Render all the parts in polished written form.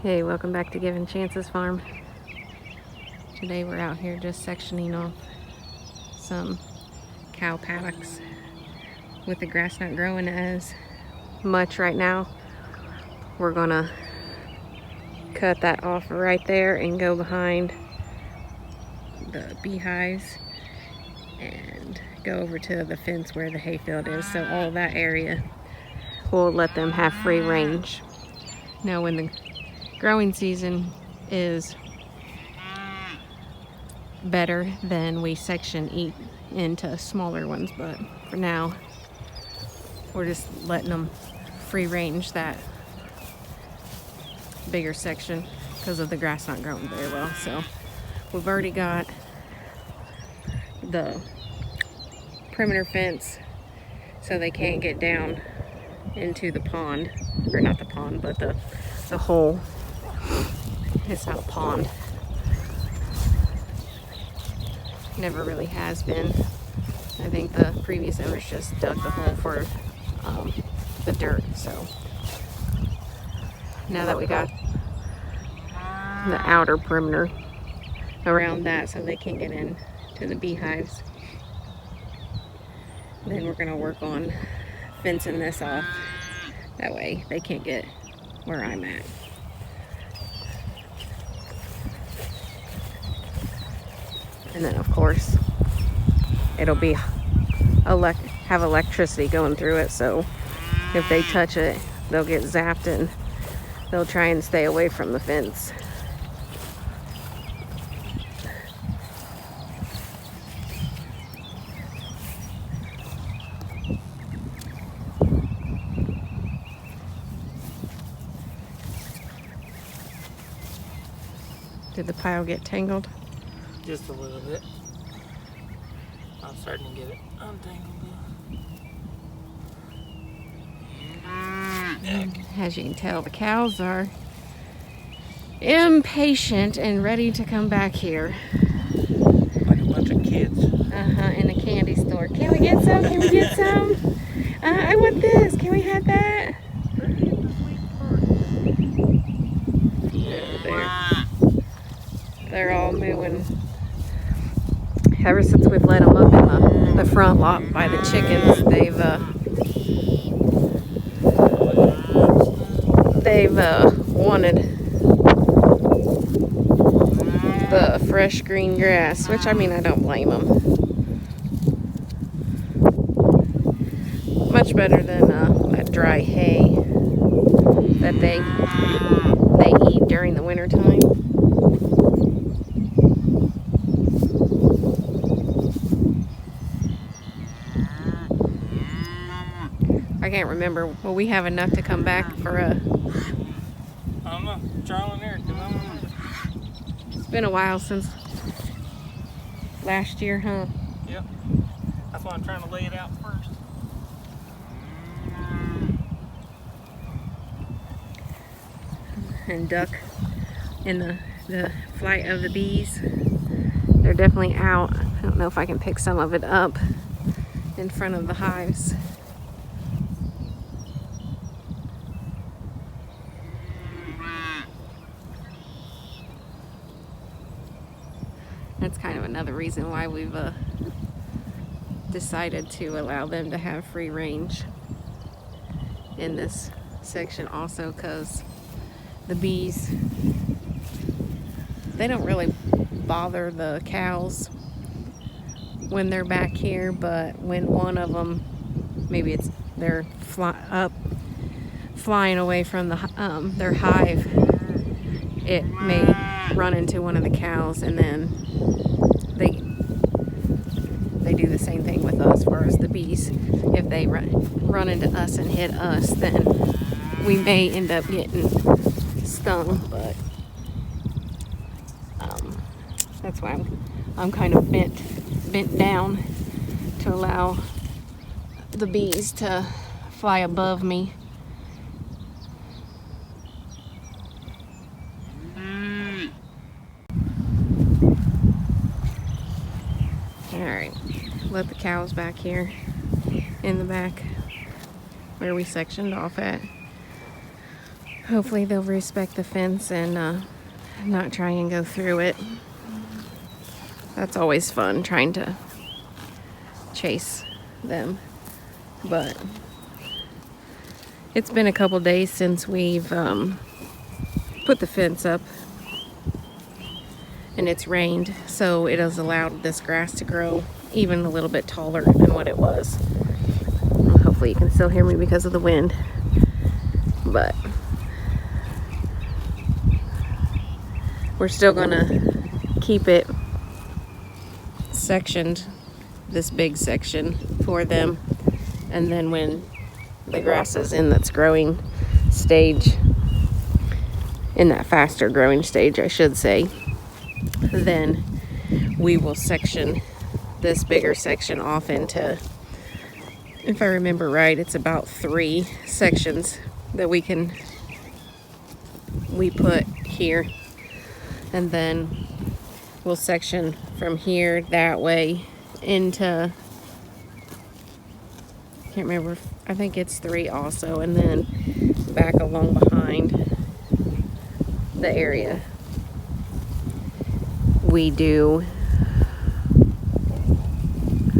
Hey, welcome back to Giving Chances Farm. Today we're out here just sectioning off some cow paddocks with the grass not growing as much right now. We're gonna cut that off right there and go behind the beehives and go over to the fence where the hayfield is. So all that area, we'll let them have free range. Now when the growing season is better, then we section each into smaller ones, but for now we're just letting them free range that bigger section because of the grass not growing very well. So we've already got the perimeter fence so they can't get down into the pond, or not the pond, but the hole. It's not a pond. Never really has been. I think the previous owners just dug the hole for the dirt. So now that we got the outer perimeter around that so they can't get in to the beehives, then we're gonna work on fencing this off. That way they can't get where I'm at. And then of course it'll be have electricity going through it, so if they touch it they'll get zapped and they'll try and stay away from the fence. Did the pile get tangled? Just a little bit. I'm starting to get it untangled. As you can tell, the cows are impatient and ready to come back here. Like a bunch of kids. In a candy store. Can we get some? Can we get some? I want this. Can we have that? They're all mooing. Ever since we've let them up in the front lot by the chickens, they've wanted the fresh green grass, which I mean, I don't blame them. Much better than that dry hay that they eat during the winter time. I can't remember. Will we have enough to come back for a... I don't know. Trial and error. It's been a while since last year, huh? Yep. That's why I'm trying to lay it out first. And duck in the flight of the bees. They're definitely out. I don't know if I can pick some of it up in front of the hives. That's kind of another reason why we've decided to allow them to have free range in this section also, because the bees, they don't really bother the cows when they're back here, but when one of them, maybe they're flying away from their hive, it may run into one of the cows, and then they do the same thing with us. As far as the bees, if they run into us and hit us, then we may end up getting stung. But that's why I'm kind of bent down to allow the bees to fly above me. Alright, let the cows back here in the back where we sectioned off at. hopefully they'll respect the fence and not try and go through it. That's always fun, trying to chase them. But it's been a couple days since we've put the fence up, and it's rained, so it has allowed this grass to grow even a little bit taller than what it was. Well, hopefully you can still hear me because of the wind, but we're still gonna keep it sectioned, this big section for them, and then when the grass is in that's growing stage, in that faster growing stage I should say, then we will section this bigger section off into, if I remember right, it's about 3 sections that we put here, and then we'll section from here that way into, I can't remember, I think it's 3 also, and then back along behind the area we do,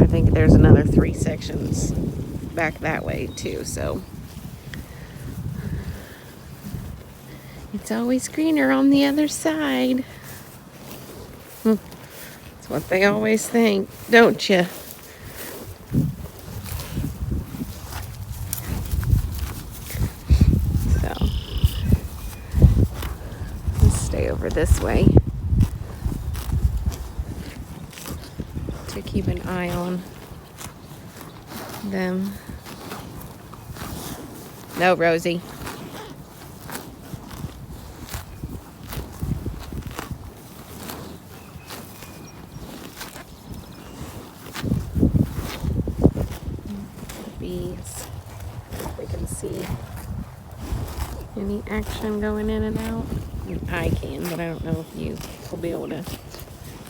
I think there's another 3 sections back that way too, so it's always greener on the other side. That's what they always think, don't you? So let's stay over this way to keep an eye on them. No, Rosie. Bees. We can see any action going in and out. I can, but I don't know if you will be able to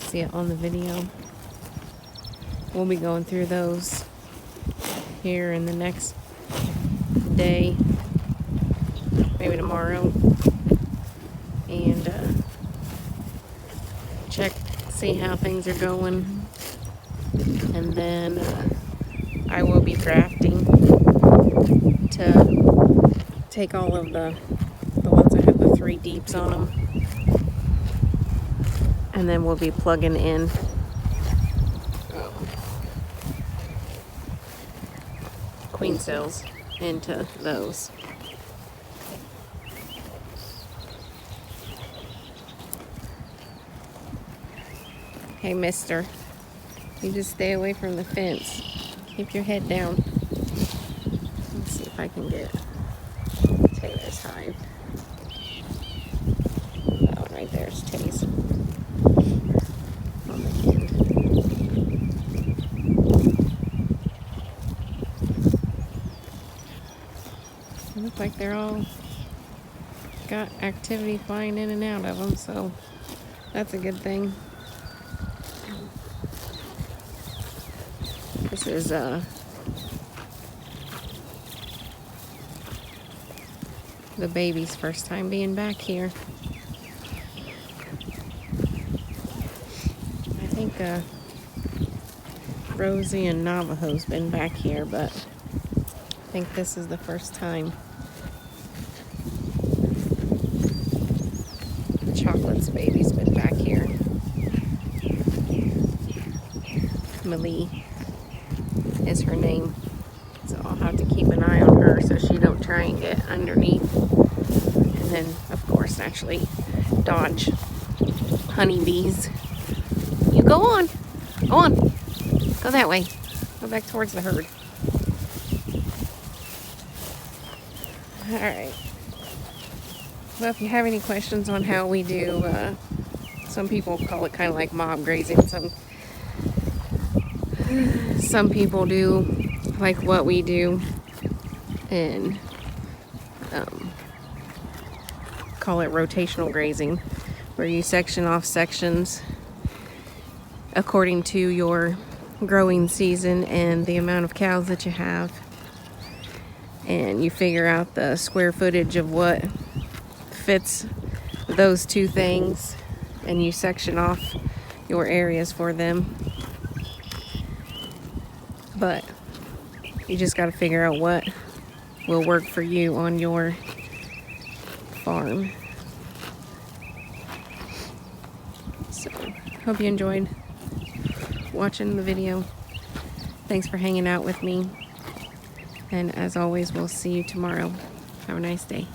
see it on the video. We'll be going through those here in the next day, maybe tomorrow, and check, see how things are going, and then I will be drafting to take all of the ones that have the 3 deeps on them, and then we'll be plugging in queen cells into those. Hey, mister, you just stay away from the fence. Keep your head down. Let's see if I can get Taylor's hive. Oh, right there's Tay's on the end. They look like they're all got activity flying in and out of them, so that's a good thing. This is the baby's first time being back here. I think Rosie and Navajo's been back here, but I think this is the first time. Chocolate's baby's been back here. Millie is her name, so I'll have to keep an eye on her so she don't try and get underneath, and then of course naturally dodge honeybees. You go on, go that way, go back towards the herd. All right, well, if you have any questions on how we do, some people call it kind of like mob grazing, some people do like what we do and call it rotational grazing, where you section off sections according to your growing season and the amount of cows that you have, and you figure out the square footage of what fits those two things and you section off your areas for them. But you just got to figure out what will work for you on your farm. So, hope you enjoyed watching the video. Thanks for hanging out with me. And as always, we'll see you tomorrow. Have a nice day.